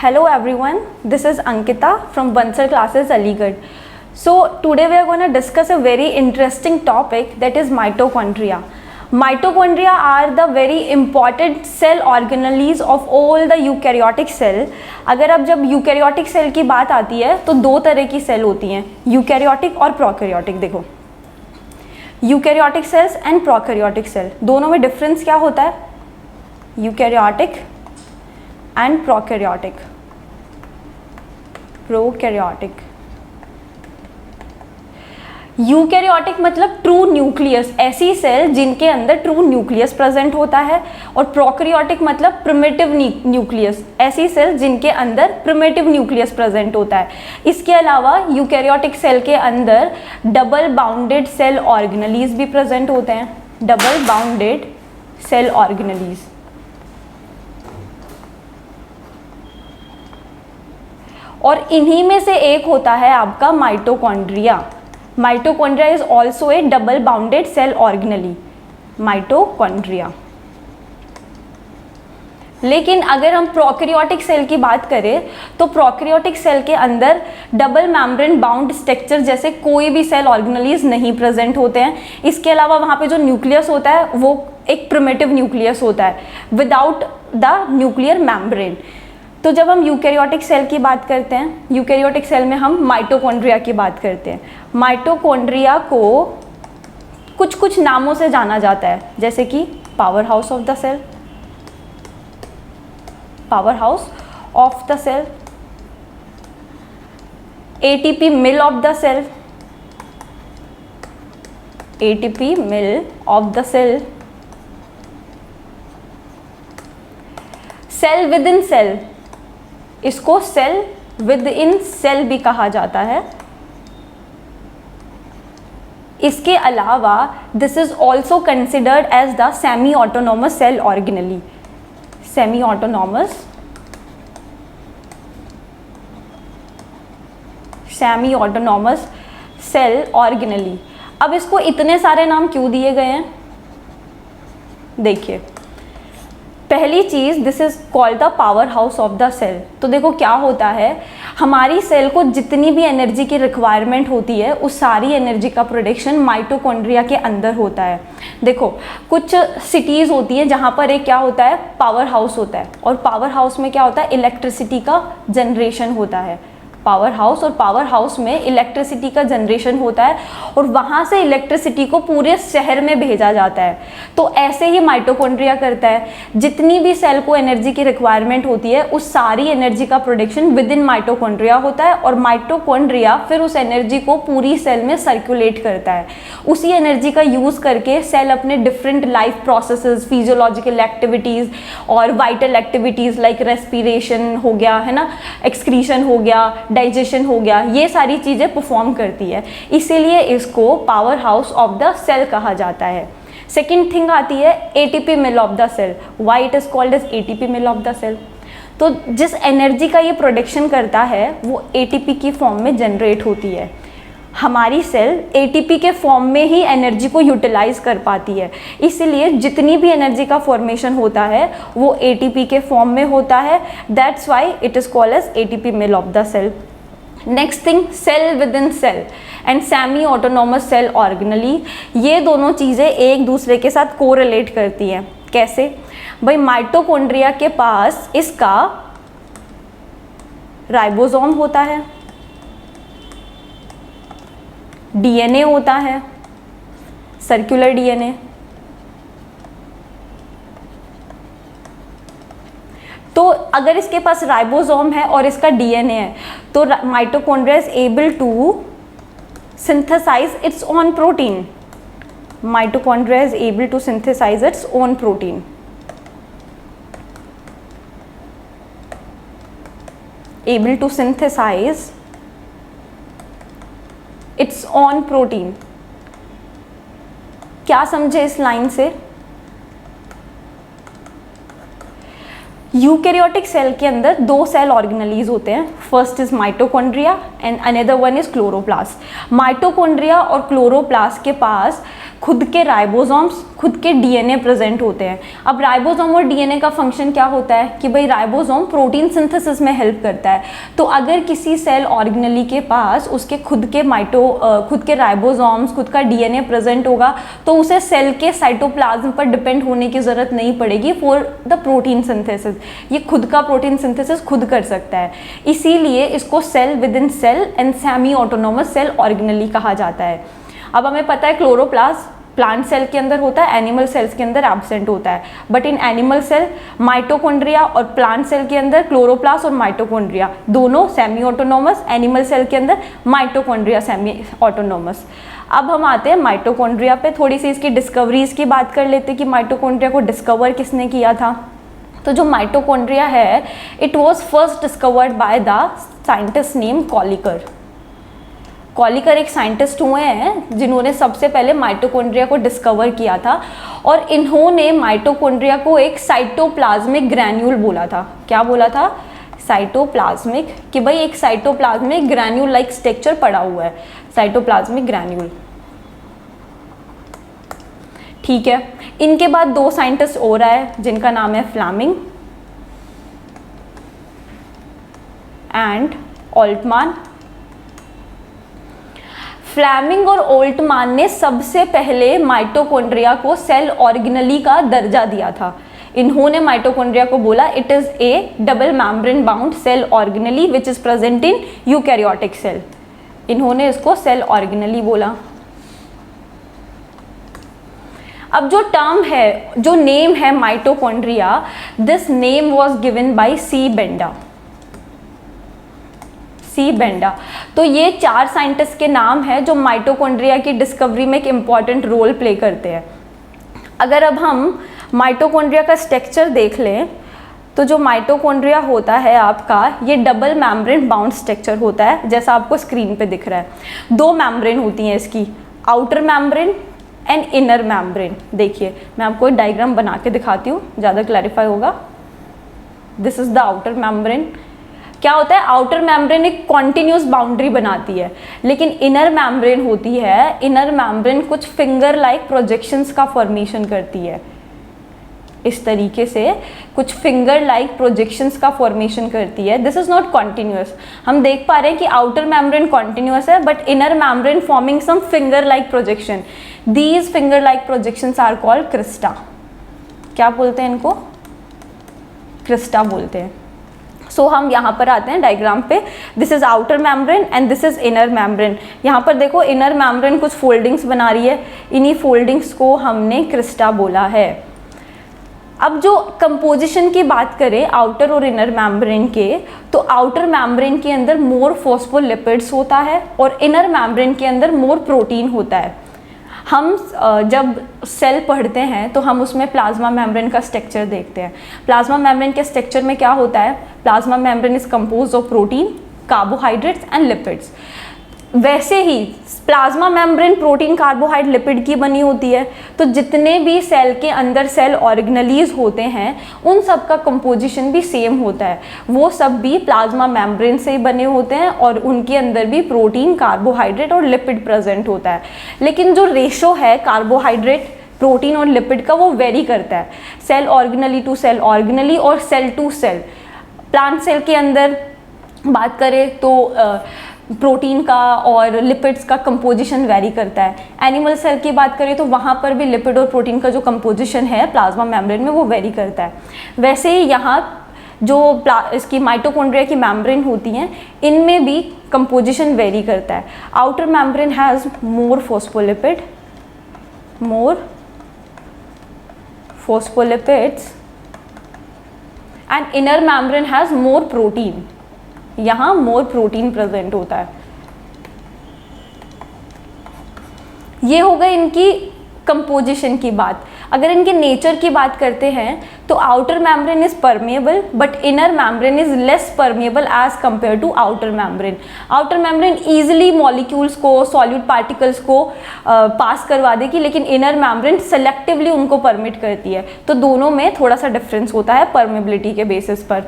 Hello everyone, this is Ankita from Bansal Classes Aligarh. So today we are going to discuss a very interesting topic, that is mitochondria. Mitochondria are the very important cell organelles of all the eukaryotic cell. अगर अब जब eukaryotic cell की बात आती है तो दो तरह की सेल होती हैं, यूकैरियोटिक और प्रोकैरियोटिक. देखो, eukaryotic cells and prokaryotic cell, दोनों में डिफरेंस क्या होता है? Eukaryotic and prokaryotic. यूकैरियोटिक मतलब ट्रू न्यूक्लियस, ऐसी सेल जिनके अंदर ट्रू न्यूक्लियस प्रेजेंट होता है. और प्रोकैरियोटिक मतलब प्रिमिटिव न्यूक्लियस, ऐसी सेल जिनके अंदर प्रिमिटिव न्यूक्लियस प्रेजेंट होता है. इसके अलावा यूकैरियोटिक सेल के अंदर डबल बाउंडेड सेल ऑर्गेनेलीज भी प्रेजेंट होते हैं. Double bounded cell organelles. और इन्हीं में से एक होता है आपका mitochondria. Mitochondria is also a double bounded cell organelle, mitochondria. लेकिन अगर हम प्रोकैरियोटिक सेल की बात करें तो प्रोकैरियोटिक सेल के अंदर डबल मेम्ब्रेन बाउंड स्ट्रक्चर जैसे कोई भी सेल ऑर्गेनेलीज नहीं प्रेजेंट होते हैं. इसके अलावा वहाँ पे जो न्यूक्लियस होता है वो एक प्रिमिटिव न्यूक्लियस होता है विदाउट द न्यूक्लियर मेम्ब्रेन. तो जब हम यूकैरियोटिक सेल की बात करते हैं, यूकैरियोटिक सेल में हम माइटोकॉन्ड्रिया की बात करते हैं. माइटोकॉन्ड्रिया को कुछ कुछ नामों से जाना जाता है, जैसे कि power house of the cell, power house of the cell, ATP mill of the cell, ATP mill of the cell, cell within cell, इसको सेल विद इन सेल भी कहा जाता है. इसके अलावा this is also considered as the semi autonomous cell organelle. Semi autonomous, semi autonomous cell organelle. अब इसको इतने सारे नाम क्यों दिए गए हैं? देखिए, पहली चीज़, this is called the power house of the cell. तो देखो क्या होता है, हमारी सेल को जितनी भी एनर्जी की रिक्वायरमेंट होती है उस सारी एनर्जी का प्रोडक्शन माइटोकॉन्ड्रिया के अंदर होता है. देखो, कुछ सिटीज़ होती हैं जहाँ पर एक क्या होता है, पावर हाउस होता है, और पावर हाउस में क्या होता है, इलेक्ट्रिसिटी का जनरेशन होता है. पावर हाउस, और पावर हाउस में इलेक्ट्रिसिटी का जनरेशन होता है और वहाँ से इलेक्ट्रिसिटी को पूरे शहर में भेजा जाता है. तो ऐसे ही माइटोकॉन्ड्रिया करता है, जितनी भी सेल को एनर्जी की रिक्वायरमेंट होती है उस सारी एनर्जी का प्रोडक्शन विद इन माइटोकॉन्ड्रिया होता है, और माइटोकॉन्ड्रिया फिर उस एनर्जी को पूरी सेल में सर्कुलेट करता है. उसी एनर्जी का यूज़ करके सेल अपने different life processes, physiological activities और वाइटल एक्टिविटीज़ लाइक रेस्पिरेशन हो गया, है ना, एक्सक्रीशन हो गया, डाइजेशन हो गया, ये सारी चीज़ें परफॉर्म करती है. इसीलिए इसको power house of the cell कहा जाता है. सेकेंड थिंग आती है ATP mill of the cell. Why it is called as ATP mill of the cell? तो जिस एनर्जी का ये प्रोडक्शन करता है वो एटीपी की फॉर्म में जनरेट होती है. हमारी सेल एटीपी के फॉर्म में ही एनर्जी को यूटिलाइज कर पाती है, इसीलिए जितनी भी एनर्जी का फॉर्मेशन होता है वो एटीपी के फॉर्म में होता है. That's why it is called as ATP mill of the cell. Next thing, cell within cell and semi autonomous cell organelle. ये दोनों चीज़ें एक दूसरे के साथ कोरिलेट करती हैं. कैसे भाई? माइटोकॉन्ड्रिया के पास इसका राइबोसोम होता है, डीएनए होता है, सर्कुलर डीएनए. तो अगर इसके पास राइबोसोम है और इसका डीएनए है तो mitochondria is able to synthesize its own protein. Mitochondria is able to synthesize its own protein. Able to synthesize its own protein. क्या समझे इस लाइन से? यूकैरियोटिक सेल के अंदर दो सेल ऑर्गेनेलीज होते हैं, first is mitochondria and another one is chloroplast. Mitochondria और क्लोरोप्लास्ट के पास खुद के राइबोसोम्स, खुद के डीएनए प्रेजेंट होते हैं। अब राइबोसोम और डीएनए का फंक्शन क्या होता है कि भाई राइबोसोम प्रोटीन सिंथेसिस में हेल्प करता है। तो अगर किसी सेल ऑर्गेनेली के पास उसके खुद के राइबोसोम्स, खुद का डीएनए प्रेजेंट होगा तो उसे सेल के साइटोप्लाज्म पर डिपेंड होने की ज़रूरत नहीं पड़ेगी फॉर द प्रोटीन सिंथेसिस। ये खुद का प्रोटीन सिंथेसिस खुद कर सकता है, इसीलिए इसको cell within cell and semi autonomous cell organelle कहा जाता है। अब हमें पता है क्लोरोप्लास्ट प्लांट सेल के अंदर होता है, एनिमल सेल्स के अंदर एब्सेंट होता है, but in animal cell mitochondria और प्लांट सेल के अंदर क्लोरोप्लास्ट और माइटोकॉन्ड्रिया दोनों सेमी ऑटोनोमस, एनिमल सेल के अंदर माइटोकॉन्ड्रिया सेमी ऑटोनोमस। अब हम आते हैं माइटोकॉन्ड्रिया पे, थोड़ी सी इसकी डिस्कवरीज की बात कर लेते हैं कि माइटोकॉन्ड्रिया को डिस्कवर किसने किया था। तो जो माइटोकॉन्ड्रिया है, it was first discovered by the scientist name Kolliker. Kolliker एक साइंटिस्ट हुए हैं जिन्होंने सबसे पहले माइटोकॉन्ड्रिया को डिस्कवर किया था, और इन्होंने माइटोकॉन्ड्रिया को एक साइटोप्लाज्मिक ग्रैन्यूल बोला था। क्या बोला था? साइटोप्लाज्मिक, कि भाई एक साइटोप्लाज्मिक ग्रैन्यूल लाइक स्ट्रक्चर पड़ा हुआ है, साइटोप्लाज्मिक ग्रैन्यूल। ठीक है, इनके बाद दो साइंटिस्ट और आए जिनका नाम है फ्लेमिंग एंड ऑल्टमान। फ्लेमिंग और ओल्टमान ने सबसे पहले माइटोकॉन्ड्रिया को सेल ऑर्गेनेली का दर्जा दिया था। इन्होंने माइटोकॉन्ड्रिया को बोला it is a double membrane bound cell organelle which is present in eukaryotic cell. इन्होंने इसको सेल ऑर्गेनेली बोला। अब जो टर्म है, जो नेम है mitochondria, this name was given by C Benda. C Benda. तो ये चार साइंटिस्ट के नाम है जो माइटोकॉन्ड्रिया की डिस्कवरी में एक इम्पॉर्टेंट रोल प्ले करते हैं। अगर अब हम माइटोकॉन्ड्रिया का स्ट्रक्चर देख लें तो जो माइटोकॉन्ड्रिया होता है आपका, ये डबल मेम्ब्रेन बाउंड स्ट्रक्चर होता है, जैसा आपको स्क्रीन पे दिख रहा है। दो मेम्ब्रेन होती हैं इसकी, outer membrane and inner membrane. देखिए मैं आपको एक डायग्राम बना के दिखाती हूँ, ज़्यादा क्लैरिफाई होगा। This is the outer membrane. क्या होता है, आउटर मेम्ब्रेन एक कॉन्टिन्यूस बाउंड्री बनाती है, लेकिन इनर मेम्ब्रेन होती है, इनर मेम्ब्रेन कुछ फिंगर लाइक प्रोजेक्शंस का फॉर्मेशन करती है। इस तरीके से कुछ फिंगर लाइक प्रोजेक्शंस का फॉर्मेशन करती है। This is not continuous. हम देख पा रहे हैं कि आउटर मेम्ब्रेन कॉन्टिन्यूस है, but inner membrane forming some finger like projection. These finger like projections are called crista. क्या बोलते हैं इनको? क्रिस्टा बोलते हैं। सो हम यहाँ पर आते हैं डायग्राम पे। This is outer membrane and this is inner membrane. यहाँ पर देखो इनर मेम्ब्रेन कुछ फोल्डिंग्स बना रही है, इन्हीं फोल्डिंग्स को हमने क्रिस्टा बोला है। अब जो कंपोजिशन की बात करें आउटर और इनर मेम्ब्रेन के, तो आउटर मेम्ब्रेन के अंदर मोर फॉस्फोलिपिड्स होता है और इनर मेम्ब्रेन के अंदर मोर प्रोटीन होता है। हम जब सेल पढ़ते हैं तो हम उसमें प्लाज्मा मेम्ब्रेन का स्ट्रक्चर देखते हैं। प्लाज्मा मेम्ब्रेन के स्ट्रक्चर में क्या होता है? Plasma membrane is composed of protein, carbohydrates and lipids. वैसे ही plasma membrane protein, carbohydrate, lipid की बनी होती है। तो जितने भी सेल के अंदर सेल ऑर्गेनेलीज होते हैं उन सब का कंपोजिशन भी सेम होता है, वो सब भी प्लाज्मा मेम्ब्रेन से ही बने होते हैं और उनके अंदर भी प्रोटीन, कार्बोहाइड्रेट और लिपिड प्रेजेंट होता है। लेकिन जो रेशो है कार्बोहाइड्रेट, प्रोटीन और लिपिड का, वो वेरी करता है cell organelle to cell organelle और cell to cell. Plant cell के अंदर बात करें तो प्रोटीन का और लिपिड्स का कंपोजिशन वेरी करता है। एनिमल सेल की बात करें तो वहाँ पर भी लिपिड और प्रोटीन का जो कंपोजिशन है प्लाज्मा मेम्ब्रेन में वो वेरी करता है। वैसे ही यहाँ जो इसकी माइटोकॉन्ड्रिया की मेम्ब्रेन होती हैं इनमें भी कंपोजिशन वेरी करता है। Outer membrane has more phospholipid, more phospholipids and inner membrane has more protein. यहाँ मोर प्रोटीन प्रेजेंट होता है। ये हो गई इनकी कंपोजिशन की बात, अगर इनके नेचर की बात करते हैं तो outer membrane is permeable but inner membrane is less permeable as compare to outer membrane. Outer membrane easily molecules को, सॉल्यूट पार्टिकल्स को पास करवा देगी, लेकिन इनर मेम्ब्रेन सेलेक्टिवली उनको परमिट करती है। तो दोनों में थोड़ा सा डिफरेंस होता है परमेबिलिटी के बेसिस पर।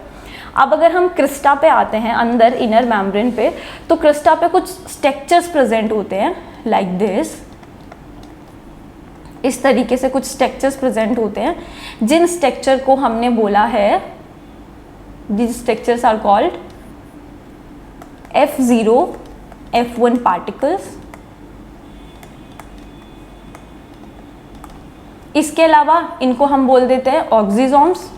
अब अगर हम क्रिस्टा पे आते हैं, अंदर इनर मेम्ब्रेन पे, तो क्रिस्टा पे कुछ स्ट्रक्चर्स प्रेजेंट होते हैं लाइक दिस, इस तरीके से कुछ स्ट्रक्चर्स प्रेजेंट होते हैं, जिन स्ट्रक्चर को हमने बोला है, these structures are called F0, F1 particles. इसके अलावा इनको हम बोल देते हैं ऑक्सीजोम्स।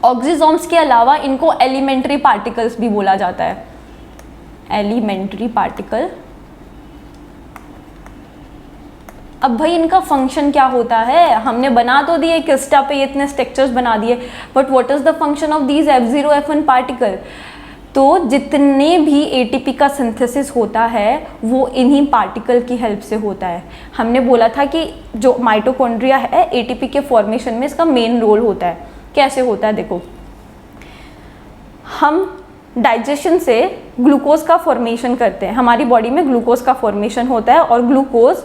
ऑक्सीजोम्स के अलावा इनको एलिमेंट्री पार्टिकल्स भी बोला जाता है, एलिमेंट्री पार्टिकल। अब भाई इनका फंक्शन क्या होता है, हमने बना तो दिए क्रिस्टा पे इतने स्ट्रक्चर्स बना दिए, but what is the function of these F0, F1 particle? तो जितने भी एटीपी का सिंथेसिस होता है वो इन्हीं पार्टिकल की हेल्प से होता है। हमने बोला था कि जो माइटोकॉन्ड्रिया है एटीपी के फॉर्मेशन में इसका मेन रोल होता है। कैसे होता है देखो, हम डाइजेशन से ग्लूकोज का फॉर्मेशन करते हैं, हमारी बॉडी में ग्लूकोज का फॉर्मेशन होता है और ग्लूकोज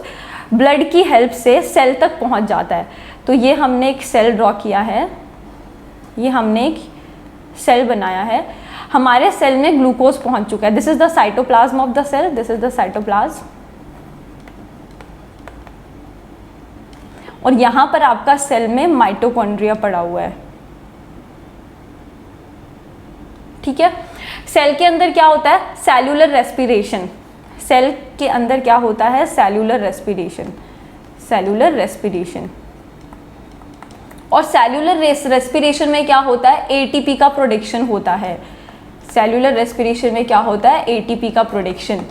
ब्लड की हेल्प से सेल तक पहुंच जाता है। तो ये हमने एक सेल ड्रॉ किया है, ये हमने एक सेल बनाया है, हमारे सेल में ग्लूकोज पहुंच चुका है। This is the cytoplasm of the cell, this is the cytoplasm. और यहां पर आपका सेल में माइटोकॉन्ड्रिया पड़ा हुआ है, ठीक है। सेल के अंदर क्या होता है, सेल्यूलर रेस्पिरेशन। सेल के अंदर क्या होता है, सेल्यूलर रेस्पिरेशन, सेल्यूलर रेस्पिरेशन। और सेल्यूलर रेस्पिरेशन में क्या होता है, एटीपी का प्रोडक्शन होता है। सेल्यूलर रेस्पिरेशन में क्या होता है, एटीपी का प्रोडक्शन।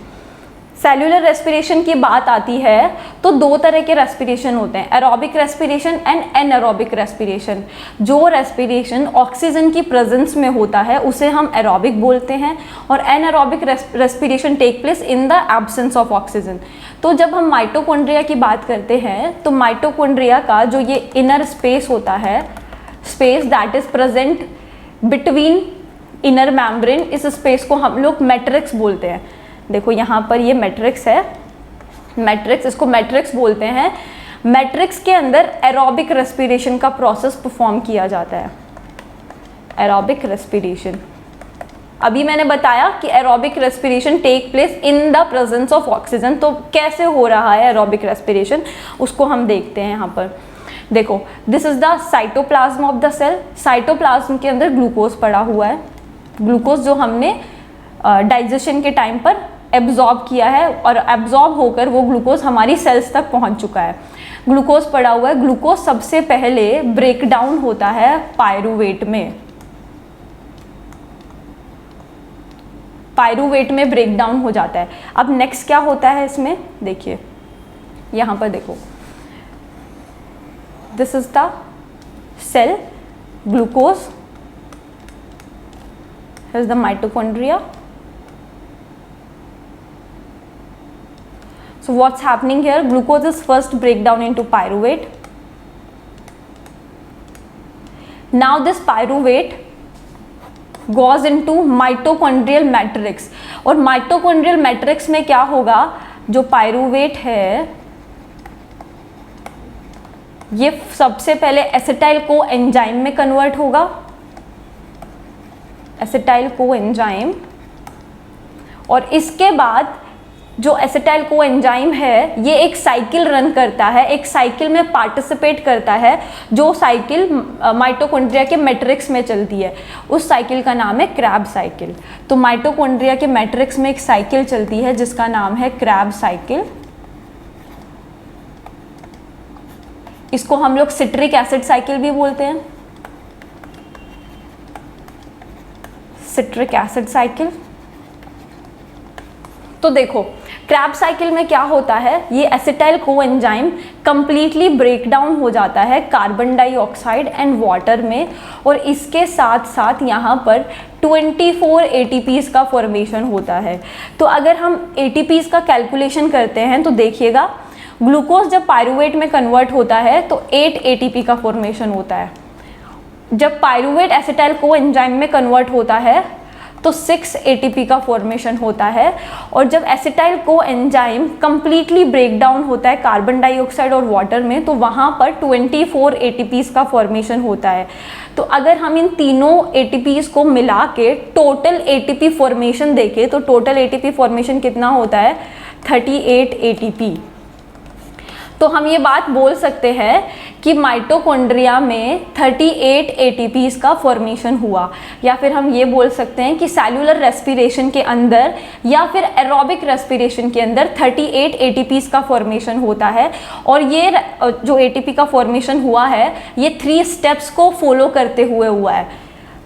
सेल्यूलर रेस्पिरेशन की बात आती है तो दो तरह के रेस्पिरेशन होते हैं, aerobic respiration and anaerobic respiration. जो रेस्पिरेशन ऑक्सीजन की प्रेजेंस में होता है उसे हम एरोबिक बोलते हैं, और anaerobic respiration take place in the absence of oxygen. तो जब हम माइटोकॉन्ड्रिया की बात करते हैं तो माइटोकॉन्ड्रिया का जो ये इनर स्पेस होता है, space that is present between inner membrane, इस स्पेस को हम लोग मैट्रिक्स बोलते हैं। देखो यहाँ पर ये मैट्रिक्स है, मैट्रिक्स, इसको मैट्रिक्स बोलते हैं। मैट्रिक्स के अंदर एरोबिक रेस्पिरेशन का प्रोसेस परफॉर्म किया जाता है, एरोबिक रेस्पिरेशन। अभी मैंने बताया कि aerobic respiration take place in the presence of oxygen. तो कैसे हो रहा है एरोबिक रेस्पिरेशन, उसको हम देखते हैं यहाँ पर। देखो, this is the cytoplasm of the cell. Cytoplasm के अंदर ग्लूकोज पड़ा हुआ है, ग्लूकोज जो हमने डाइजेशन के टाइम पर एब्जॉर्ब किया है, और एब्जॉर्ब होकर वो ग्लूकोज हमारी सेल्स तक पहुंच चुका है। ग्लूकोज पड़ा हुआ है, ग्लूकोज सबसे पहले ब्रेक डाउन होता है पायरूवेट में, पायरूवेट में ब्रेक डाउन हो जाता है। अब नेक्स्ट क्या होता है इसमें, देखिए यहाँ पर देखो, this is the cell, glucose, here's the mitochondria. So what's happening here, glucose is first break down into pyruvate. Now this pyruvate goes into mitochondrial matrix, और mitochondrial matrix में क्या होगा, जो पायरूवेट है ये सबसे पहले एसिटाइल को एंजाइम में कन्वर्ट होगा, एसिटाइल को एंजाइम, और इसके बाद जो एसिटाइल को एंजाइम है ये एक साइकिल रन करता है, एक साइकिल में पार्टिसिपेट करता है, जो साइकिल माइटोकॉन्ड्रिया के मैट्रिक्स में चलती है। उस साइकिल का नाम है क्रैब साइकिल। तो माइटोकॉन्ड्रिया के मैट्रिक्स में एक साइकिल चलती है जिसका नाम है क्रैब साइकिल। इसको हम लोग सिट्रिक एसिड साइकिल भी बोलते हैं, सिट्रिक एसिड साइकिल। तो देखो क्रैब साइकिल में क्या होता है, ये acetyl coenzyme completely break down हो जाता है कार्बन डाइऑक्साइड एंड वाटर में, और इसके साथ साथ यहाँ पर 24 ATPs का फॉर्मेशन होता है। तो अगर हम ATPs का कैलकुलेशन करते हैं तो देखिएगा, ग्लूकोज जब पायरूवेट में कन्वर्ट होता है तो 8 ATP का फॉर्मेशन होता है। जब पायरूवेट एसिटाइल कोएंजाइम में कन्वर्ट होता है तो 6 ATP का फॉर्मेशन होता है, और जब acetyl coenzyme completely break down होता है कार्बन डाइऑक्साइड और वाटर में तो वहाँ पर 24 ATPs का फॉर्मेशन होता है। तो अगर हम इन तीनों ATPs को मिला के टोटल ATP फॉर्मेशन देखें तो टोटल ATP फॉर्मेशन कितना होता है, 38 ATP। तो हम ये बात बोल सकते हैं कि माइटोकॉन्ड्रिया में 38 ATPs का फॉर्मेशन हुआ, या फिर हम ये बोल सकते हैं कि सेल्यूलर रेस्पिरेशन के अंदर या फिर एरोबिक रेस्पिरेशन के अंदर 38 ATPs का फॉर्मेशन होता है। और ये जो ATP का फॉर्मेशन हुआ है ये 3 स्टेप्स को फॉलो करते हुए हुआ है।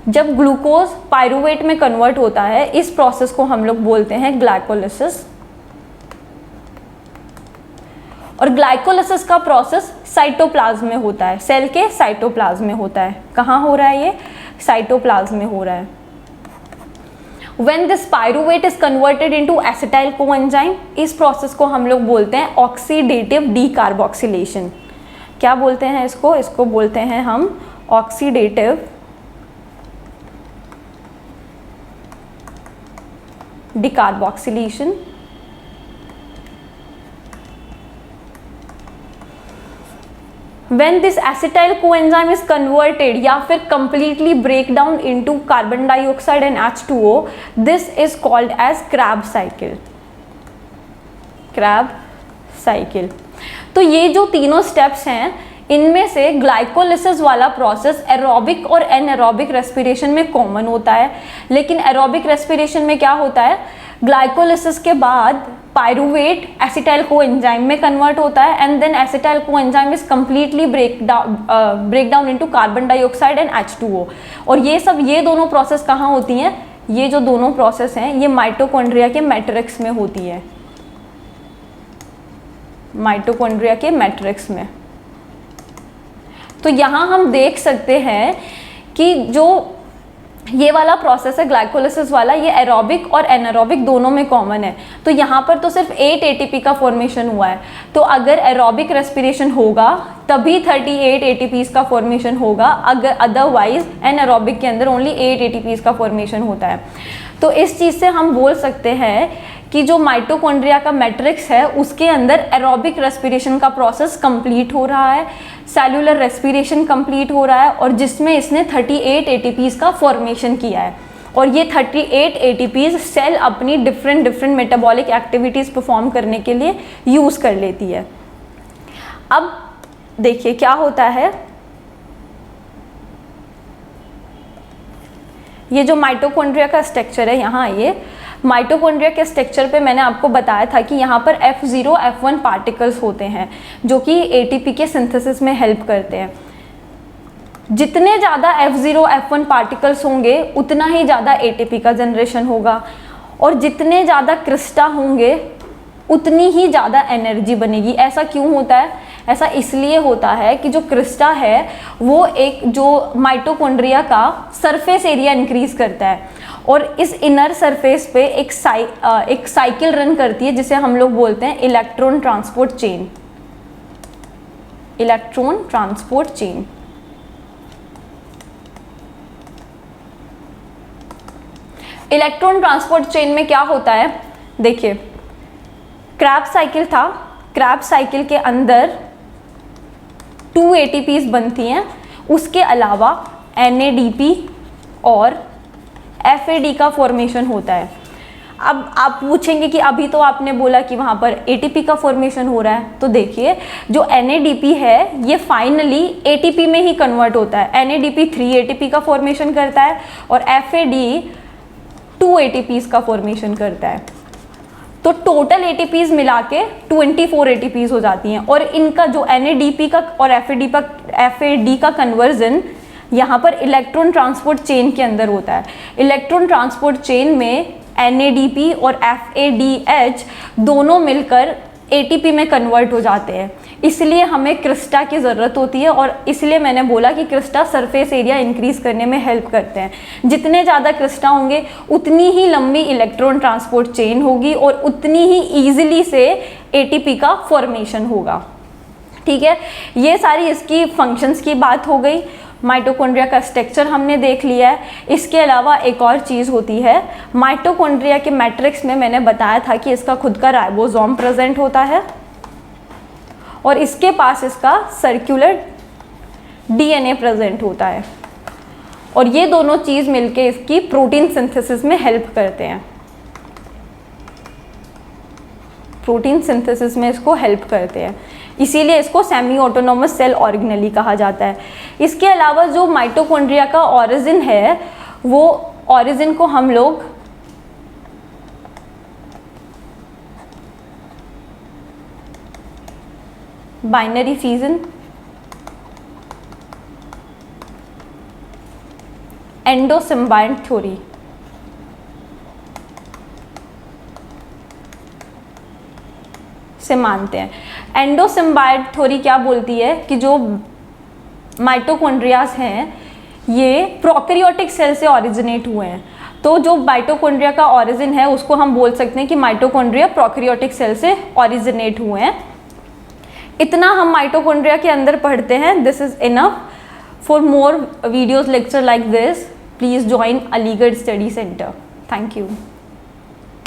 जब ग्लूकोज पायरूवेट में कन्वर्ट होता है, इस प्रोसेस को हम लोग बोलते हैं ग्लाइकोलिसिस, और ग्लाइकोलिसिस का प्रोसेस साइटोप्लाज्म में होता है, सेल के साइटोप्लाज्म में होता है। कहाँ हो रहा है ये, साइटोप्लाज्म में हो रहा है। When this pyruvate is converted into acetyl coenzyme, इस प्रोसेस को हम लोग बोलते हैं ऑक्सीडेटिव डीकार्बोक्सिलेशन। क्या बोलते हैं इसको, इसको बोलते हैं हम oxidative decarboxylation. When this acetyl coenzyme is converted या फिर completely break down into carbon dioxide and H2O, this is called as Krebs cycle. Krebs cycle। तो ये जो तीनों स्टेप्स हैं इनमें से ग्लाइकोलिसिस वाला प्रोसेस एरोबिक और एनएरोबिक रेस्पिरेशन में कॉमन होता है, लेकिन एरोबिक रेस्पिरेशन में क्या होता है, ग्लाइकोलिसिस के बाद पायरूवेट एसिटाइल कोएंजाइम में कन्वर्ट होता है and then acetyl coenzyme is completely break down into carbon dioxide and H2O। और ये दोनों प्रोसेस कहाँ होती हैं, ये जो दोनों प्रोसेस हैं ये माइटोकॉन्ड्रिया के मैट्रिक्स में होती है, माइटोकॉन्ड्रिया के मैट्रिक्स में। तो यहाँ हम देख सकते हैं कि जो ये वाला प्रोसेस है ग्लाइकोलिसिस वाला, ये एरोबिक और एनारोबिक दोनों में कॉमन है। तो यहाँ पर तो सिर्फ 8 ATP का फॉर्मेशन हुआ है, तो अगर एरोबिक रेस्पिरेशन होगा तभी 38 ATPs का फॉर्मेशन होगा, अगर अदरवाइज एनारोबिक के अंदर ओनली 8 ATPs का फॉर्मेशन होता है। तो इस चीज़ से हम बोल सकते हैं कि जो माइटोकॉन्ड्रिया का मैट्रिक्स है उसके अंदर एरोबिक रेस्पिरेशन का प्रोसेस कंप्लीट हो रहा है, सेल्यूलर रेस्पिरेशन कंप्लीट हो रहा है, और जिसमें इसने 38 ATPs का फॉर्मेशन किया है। और ये 38 ATPs सेल अपनी डिफरेंट मेटाबॉलिक एक्टिविटीज़ परफॉर्म करने के लिए यूज़ कर लेती है। अब देखिए क्या होता है, ये जो माइटोकॉन्ड्रिया का स्ट्रक्चर है, यहाँ आइए, माइटोकॉन्ड्रिया के स्ट्रक्चर पे मैंने आपको बताया था कि यहाँ पर F0 F1 पार्टिकल्स होते हैं जो कि ATP के सिंथेसिस में हेल्प करते हैं। जितने ज़्यादा F0 F1 पार्टिकल्स होंगे उतना ही ज़्यादा ATP का जनरेशन होगा, और जितने ज़्यादा क्रिस्टा होंगे उतनी ही ज़्यादा एनर्जी बनेगी। ऐसा क्यों होता है, ऐसा इसलिए होता है कि जो क्रिस्टा है वो एक जो माइटोकॉन्ड्रिया का सरफेस एरिया इंक्रीज करता है, और इस इनर सरफेस पे एक साइकिल रन करती है जिसे हम लोग बोलते हैं electron transport chain. Electron transport chain. Electron transport chain में क्या होता है, देखिए क्रेब्स साइकिल था, क्रेब्स साइकिल के अंदर 2 ATPs बनती हैं, उसके अलावा NADP और FAD का फॉर्मेशन होता है। अब आप पूछेंगे कि अभी तो आपने बोला कि वहाँ पर ATP का फॉर्मेशन हो रहा है, तो देखिए जो NADP है ये फाइनली ATP में ही कन्वर्ट होता है। NADP 3 ATP का फॉर्मेशन करता है और FAD 2 ATPs का फॉर्मेशन करता है। तो टोटल ATPs मिला के 24 ATPs हो जाती हैं, और इनका जो NADP का और FAD का कन्वर्जन यहाँ पर इलेक्ट्रॉन ट्रांसपोर्ट चेन के अंदर होता है। इलेक्ट्रॉन ट्रांसपोर्ट चेन में NADP और FADH दोनों मिलकर ATP में कन्वर्ट हो जाते हैं। इसलिए हमें क्रिस्टा की ज़रूरत होती है, और इसलिए मैंने बोला कि क्रिस्टा सरफेस एरिया इंक्रीज़ करने में हेल्प करते हैं। जितने ज़्यादा क्रिस्टा होंगे उतनी ही लंबी इलेक्ट्रॉन ट्रांसपोर्ट चेन होगी और उतनी ही ईजिली से एटीपी का फॉर्मेशन होगा। ठीक है, ये सारी इसकी फंक्शंस की बात हो गई। माइटोकॉन्ड्रिया का स्ट्रक्चर हमने देख लिया है। इसके अलावा एक और चीज़ होती है, माइटोकॉन्ड्रिया के मैट्रिक्स में मैंने बताया था कि इसका खुद का राइबोसोम प्रेजेंट होता है और इसके पास इसका सर्कुलर डीएनए प्रेजेंट होता है, और ये दोनों चीज़ मिलके इसकी प्रोटीन सिंथेसिस में हेल्प करते हैं। प्रोटीन सिंथेसिस में इसको हेल्प करते हैं, इसीलिए इसको सेमी ऑटोनोमस सेल ऑर्गेनेली कहा जाता है। इसके अलावा जो माइटोकॉन्ड्रिया का ऑरिजिन है, वो ऑरिजिन को हम लोग बाइनरी फिजन, एंडोसिम्बायंट थ्योरी से मानते हैं। एंडोसिम्बायंट थ्योरी क्या बोलती है कि जो माइटोकॉन्ड्रियाज हैं ये प्रोकैरियोटिक सेल से ओरिजिनेट हुए हैं, तो जो माइटोकॉन्ड्रिया का ओरिजिन है उसको हम बोल सकते हैं कि माइटोकॉन्ड्रिया प्रोकैरियोटिक सेल से ओरिजिनेट हुए हैं। इतना हम माइटोकॉन्ड्रिया के अंदर पढ़ते हैं। This is enough. For more videos lecture like this, please join Aligarh study centre. Thank you.